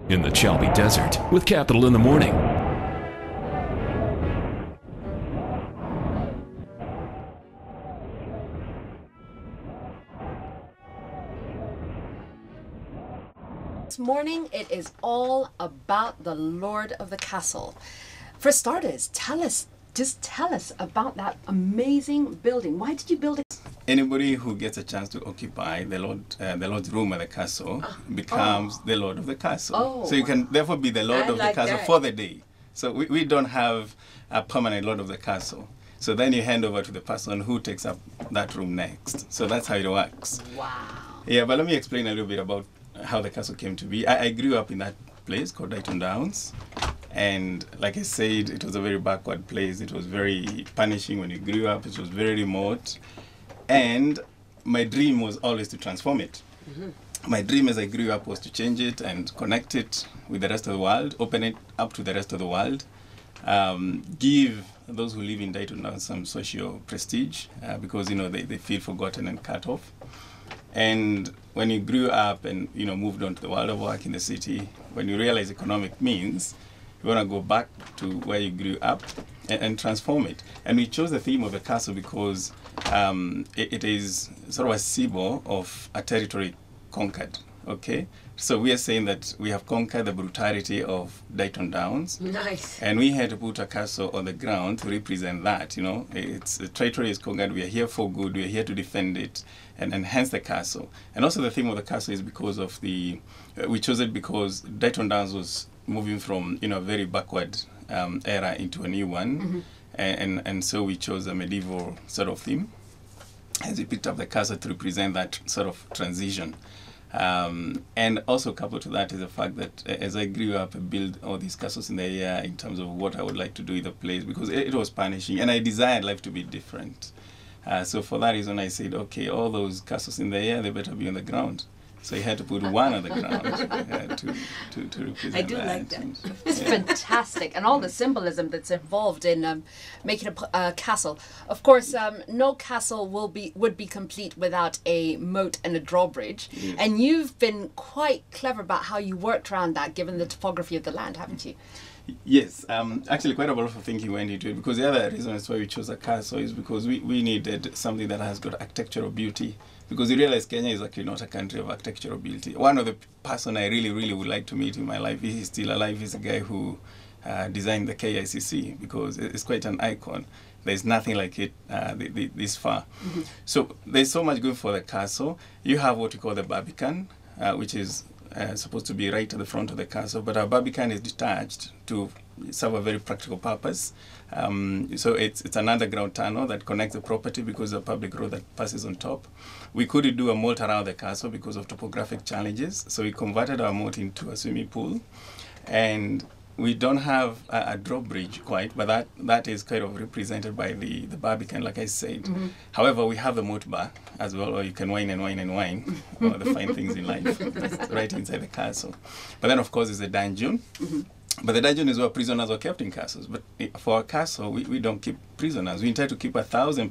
in the Chalbi Desert with Capital in the Morning. This morning, it is all about the Lord of the Castle. For starters, tell us about that amazing building. Why did you build it? Anybody who gets a chance to occupy the Lord's room at the castle becomes the Lord of the castle. So you can therefore be the Lord of the castle for the day. So we don't have a permanent Lord of the castle. So then you hand over to the person who takes up that room next. So that's how it works. Wow. Yeah, but let me explain a little bit about how the castle came to be. I grew up in that place called Dighton Downs. And like I said, it was a very backward place. It was very punishing when you grew up. It was very remote. And my dream was always to transform it. My dream as I grew up was to change it and connect it with the rest of the world, open it up to the rest of the world, give those who live in Dighton Downs some social prestige because, they feel forgotten and cut off. And when you grew up and, moved on to the world of work in the city, when you realize economic means, you want to go back to where you grew up and transform it. And we chose the theme of the castle because it is sort of a symbol of a territory conquered, okay? So we are saying that we have conquered the brutality of Dighton Downs. Nice. And we had to put a castle on the ground to represent that, It's the territory is conquered, we are here for good, we are here to defend it, and hence the castle. And also the theme of the castle is because of we chose it because Dighton Downs was moving from, a very backward era into a new one. And so we chose a medieval sort of theme as we picked up the castle to represent that sort of transition. And also coupled to that is the fact that as I grew up, I built all these castles in the air in terms of what I would like to do in the place because it was punishing and I desired life to be different. So for that reason I said, okay, all those castles in the air, they better be on the ground. So you had to put one on the ground to represent I do that. like that. It's fantastic. And all the symbolism that's involved in making a castle. Of course, no castle would be complete without a moat and a drawbridge. Yes. And you've been quite clever about how you worked around that, given the topography of the land, haven't you? Yes, actually quite a lot of thinking went into it because the other reason as why we chose a castle is because we needed something that has got architectural beauty because you realize Kenya is actually not a country of architectural beauty. One of the person I really, really would like to meet in my life, he's still alive, is a guy who designed the KICC because it's quite an icon. There's nothing like it this far. So there's so much good for the castle. You have what we call the Barbican, which is supposed to be right at the front of the castle, but our Barbican is detached to serve a very practical purpose. So it's an underground tunnel that connects the property because of a public road that passes on top. We couldn't do a moat around the castle because of topographic challenges, so we converted our moat into a swimming pool. And we don't have a drawbridge quite, but that is kind of represented by the Barbican, like I said. However, we have the moat bar as well, or you can wine and wine and wine, one of the fine things in life, right inside the castle. But then, of course, there's a dungeon. But the dungeon is where prisoners were kept in castles. But for our castle, we don't keep prisoners. We intend to keep 1,000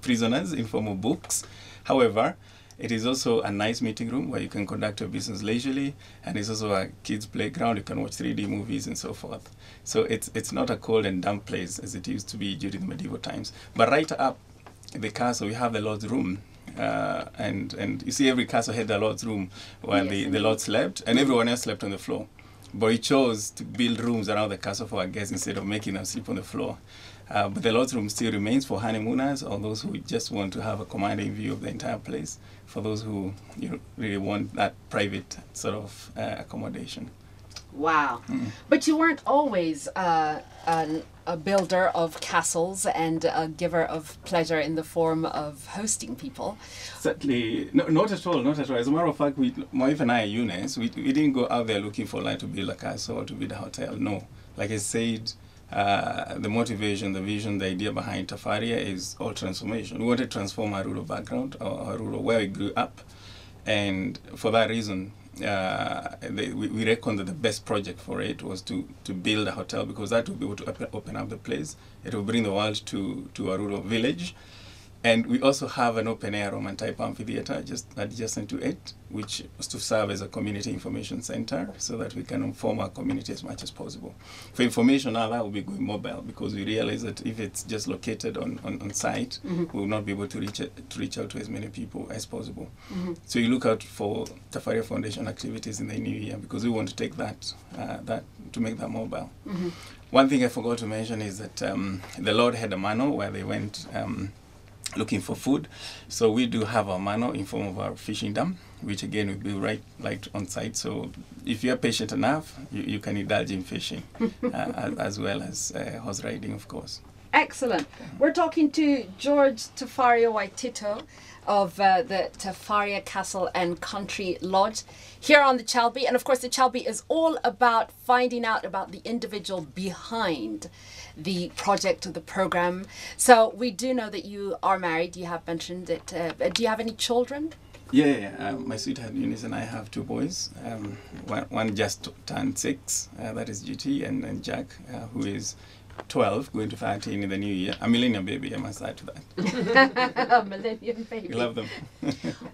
prisoners in form of books. However, it is also a nice meeting room where you can conduct your business leisurely, and it's also a kids' playground. You can watch 3D movies and so forth. So it's not a cold and damp place as it used to be during the medieval times. But right up the castle, we have the Lord's room. And you see every castle had the Lord's room where the Lord slept, and everyone else slept on the floor. But we chose to build rooms around the castle for our guests instead of making them sleep on the floor. But the Lord's room still remains for honeymooners or those who just want to have a commanding view of the entire place, for those who really want that private sort of accommodation. Wow. But you weren't always a builder of castles and a giver of pleasure in the form of hosting people. Certainly, no, not at all, not at all. As a matter of fact, my wife and I, Eunice, we didn't go out there looking for land to build a castle or to build a hotel. No. Like I said, the motivation, the vision, the idea behind Tafaria is all transformation. We wanted to transform our rural background, our rural where we grew up. And for that reason, we reckoned that the best project for it was to build a hotel, because that would be able to open up the place. It will bring the world to a rural village. And we also have an open-air Roman type amphitheater just adjacent to it, which is to serve as a community information center so that we can inform our community as much as possible. For information, now that will be going mobile, because we realize that if it's just located on site, we will not be able to reach out to as many people as possible. So you look out for Tafaria Foundation activities in the new year, because we want to take that to make that mobile. One thing I forgot to mention is that the Lord had a manual where they went looking for food. So we do have our manual in form of our fishing dam, which again will be right on site. So if you're patient enough, you can indulge in fishing as well as horse riding, of course. Excellent. We're talking to George Tafaria Waititu of the Tafaria Castle and Country Lodge here on the Chalbi. And of course, the Chalbi is all about finding out about the individual behind the project or the program. So we do know that you are married. You have mentioned it. Do you have any children? Yeah. My sweetheart Eunice and I have 2 boys. One just turned 6, that is GT, and Jack, who is 12, going to 13 in the new year. A millennium baby, I must add to that. A millennium baby. We love them.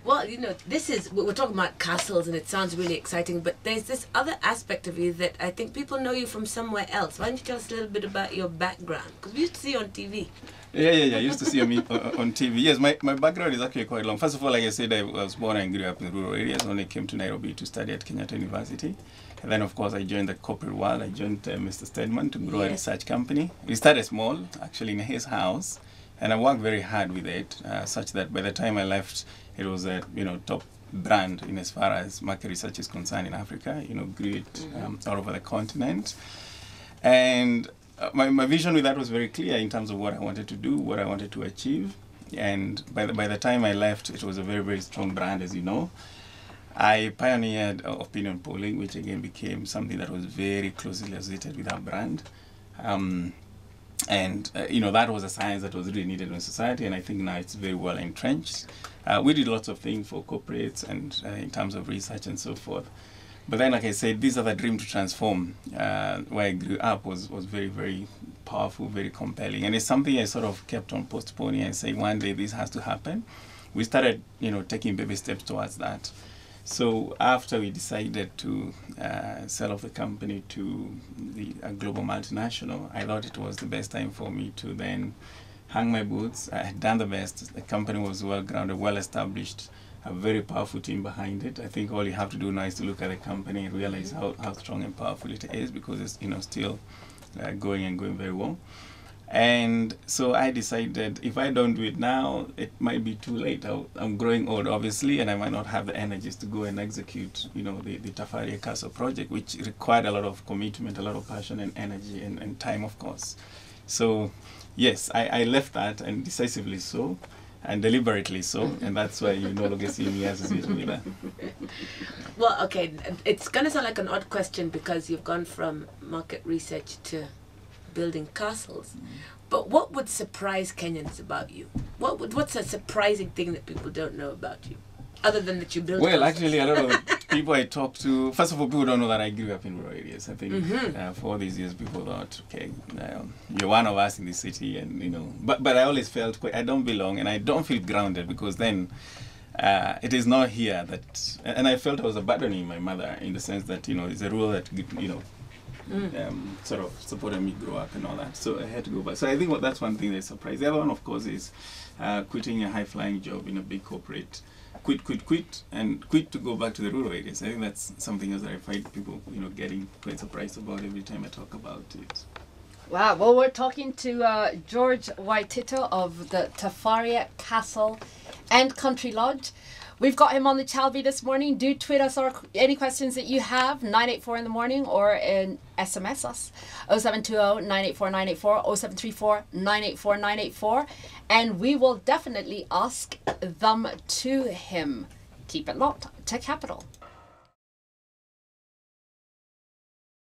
Well, we're talking about castles and it sounds really exciting, but there's this other aspect of you that I think people know you from somewhere else. Why don't you tell us a little bit about your background? Because we used to see you on TV. Yeah. I used to see me on TV. Yes, my background is actually quite long. First of all, like I said, I was born and grew up in rural areas. Only came to Nairobi to study at Kenyatta University. And then, of course, I joined the corporate world. I joined Mr. Stedman to grow a research company. We started small, actually, in his house. And I worked very hard with it, such that by the time I left, it was a top brand in as far as market research is concerned in Africa. Grew it all over the continent. And my vision with that was very clear in terms of what I wanted to do, what I wanted to achieve. And by the time I left, it was a very, very strong brand, as you know. I pioneered opinion polling, which again became something that was very closely associated with our brand. That was a science that was really needed in society, and I think now it's very well entrenched. We did lots of things for corporates and in terms of research and so forth. But then, like I said, this other dream to transform, where I grew up, was very, very powerful, very compelling. And it's something I sort of kept on postponing and saying, one day this has to happen. We started, taking baby steps towards that. So after we decided to sell off the company to a global multinational, I thought it was the best time for me to then hang my boots. I had done the best. The company was well-grounded, well-established, a very powerful team behind it. I think all you have to do now is to look at the company and realize how strong and powerful it is, because it's still going very well. And so I decided if I don't do it now, it might be too late. I'm growing old, obviously, and I might not have the energies to go and execute, the Tafaria Castle project, which required a lot of commitment, a lot of passion and energy and time, of course. So, yes, I left that, and decisively so, and deliberately so, and that's why you no longer see me associated with that. Well, okay, it's going to sound like an odd question because you've gone from market research to building castles, but what would surprise Kenyans about you? What's a surprising thing that people don't know about you, other than that you build castles? Actually, a lot of people I talk to, first of all, people don't know that I grew up in rural areas. I think for all these years, people thought, okay, you're one of us in the city, and but I always felt I don't belong, and I don't feel grounded, because then it is not here that, and I felt I was abandoning my mother in the sense that it's a rule that sort of supported me grow up and all that. So I had to go back. So I think that's one thing that surprised. The other one, of course, is quitting a high-flying job in a big corporate. Quit, and quit to go back to the rural areas. I think that's something else that I find people, getting quite surprised about every time I talk about it. Wow. Well, we're talking to George Waititu of the Tafaria Castle and Country Lodge. We've got him on the Chalbi this morning. Do tweet us or any questions that you have, 984 in the morning, or in SMS us, 0720-984-984, 0734-984-984, and we will definitely ask them to him. Keep it locked to Capital.